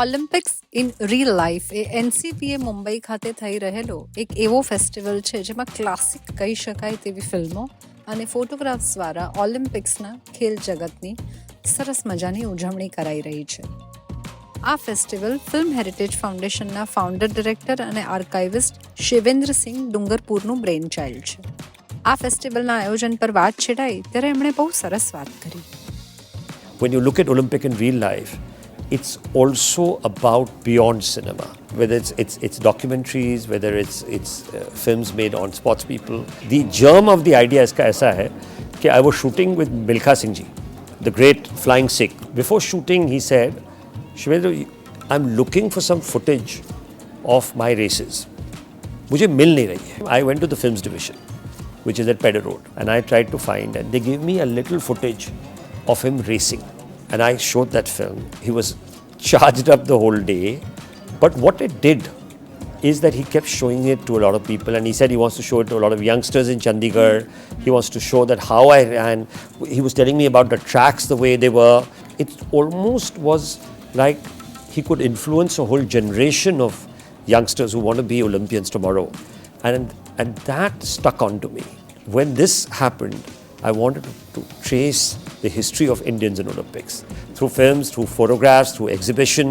Olympics in reel life A NCPA Mumbai ખાતે થઈ રહેલો એક એવો ફેસ્ટિવલ છે જેમાં ક્લાસિક કહી શકાય તેવી ફિલ્મો અને ફોટોગ્રાફ્સ દ્વારા ઓલિમ્પિક્સના ખેલ જગતની સરસ મજાની ઉજવણી કરાઈ રહી છે. આ ફેસ્ટિવલ ફિલ્મ હેરિટેજ ફાઉન્ડેશનના ફાઉન્ડર ડિરેક્ટર અને આર્કાઇવિસ્ટ શિવેન્દ્ર સિંહ ડુંગરપુરનું બ્રેઇન ચાઇલ્ડ છે. આ ફેસ્ટિવલના આયોજન પર વાત છેડાઈ ત્યારે એમણે બહુ સરસ વાત કરી. When you look at Olympic in real life, it's also about beyond cinema. Whether it's documentaries, whether it's films made on sports people. The germ of the idea is kaisa hai कि I was shooting with Milkha Singh ji, the great flying Sikh. Before shooting, he said, "Shivendra, I'm looking for some footage of my races. मुझे मिल नहीं रही है." I went to the films division, which is at Pedder Road, and I tried to find, and they gave me a little footage of him racing. And I showed that film. He was charged up the whole day. But what it did is that he kept showing it to a lot of people. And he said he wants to show it to a lot of youngsters in Chandigarh. He wants to show that how I ran. He was telling me about the tracks, the way they were. It almost was like he could influence a whole generation of youngsters who want to be Olympians tomorrow. And that stuck onto me. When this happened, I wanted to trace the history of Indians in Olympics through films, through photographs, through exhibition.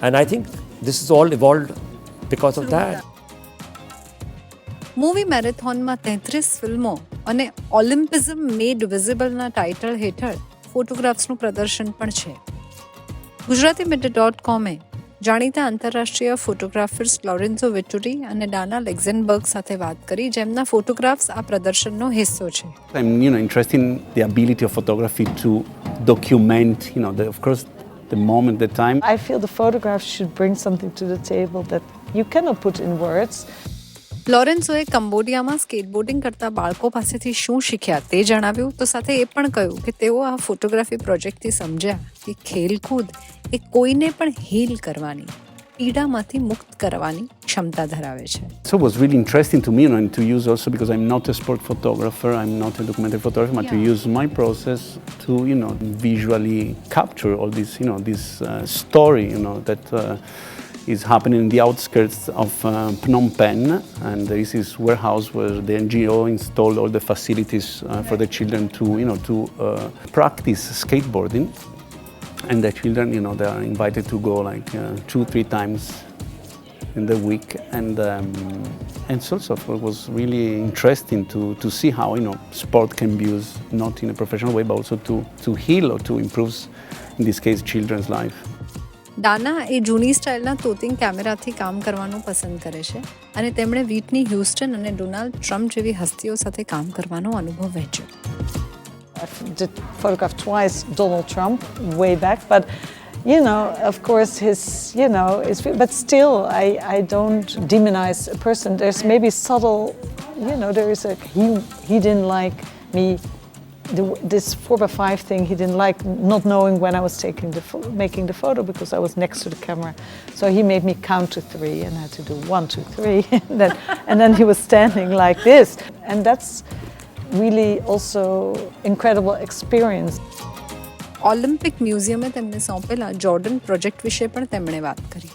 And I think this is all evolved because of that. Movie મેરેથોનમાં 33 ફિલ્મો અને ઓલિમ્પિઝમ મેડ વિઝિબલના title હેઠળ ફોટોગ્રાફ્સનું પ્રદર્શન પણ છે. Gujarati mid-day dot કોમે જાણીતા આંતરરાષ્ટ્રીય photographers લોરેન્ઝો વિટ્ટુરી અને ડાના લિક્સેનબર્ગ સાથે વાત કરી જેમના ફોટોગ્રાફ્સ આ પ્રદર્શનનો હિસ્સો છે. I'm interested in the ability of photography to document, of course, the moment, the time. I feel the photographs should bring something to the table that you cannot put in words. લોરેન્ઝોએ કંબોડિયામાં skateboarding કરતા બાળકો પાસેથી શું શીખ્યા તે જણાવ્યું તો સાથે એ પણ કહ્યું કે તેઓ આ ફોટોગ્રાફી પ્રોજેક્ટથી સમજ્યા કે ખેલકૂદ એ કોઈને પણ હીલ કરવાની, પીડામાંથી મુક્ત કરવાની ક્ષમતા ધરાવે છે. So it was really interesting to me and to use also because I'm not a sport photographer, I'm not a documentary photographer, but to use my process to, visually capture all this, this story, that is happening in the outskirts of Phnom Penh, and there is this warehouse where the NGO installed all the facilities for the children to practice skateboarding. And the children, they are invited to go like 2-3 times in the week, and so it was really interesting to see how sport can be used not in a professional way, but also to heal or to improve, in this case, children's life. ડાના એ જૂની સ્ટાઇલના તોતિંગ કેમેરાથી કામ કરવાનું પસંદ કરે છે અને તેમણે વિટની Houston અને ડોનાલ્ડ ટ્રમ્પ જેવી હસ્તીઓ સાથે કામ કરવાનો અનુભવ વહેંચ્યો. I've photographed twice Donald Trump way back, but of course his but still I don't demonize a person. There's maybe subtle, there is he didn't like me. This 4x5 thing he didn't like, not knowing when I was making the photo because I was next to the camera. So he made me count to 3 and I had to do 1, 2, 3 and then he was standing like this, and that's really also incredible experience. Olympic મ્યુઝિયમે તેમને સોંપેલા Jordan project વિશે પણ તેમણે વાત કરી.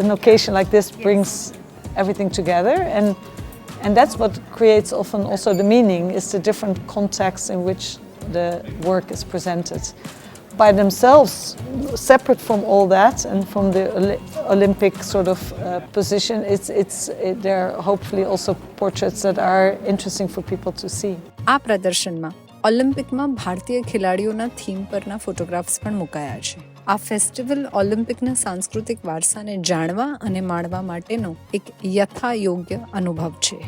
An occasion like this brings everything together, and that's what creates often also the meaning, is the different contexts in which the work is presented. By themselves, separate from all that and from the Olympic sort of position, they're hopefully also portraits that are interesting for people to see. આ પ્રદર્શનમાં ઓલિમ્પિકમાં ભારતીય ખેલાડીઓના theme પરના photographs પણ મુકાયા છે. આ festival ઓલિમ્પિકના સાંસ્કૃતિક વારસાને જાણવા અને માણવા માટેનો એક યથાયોગ્ય અનુભવ છે.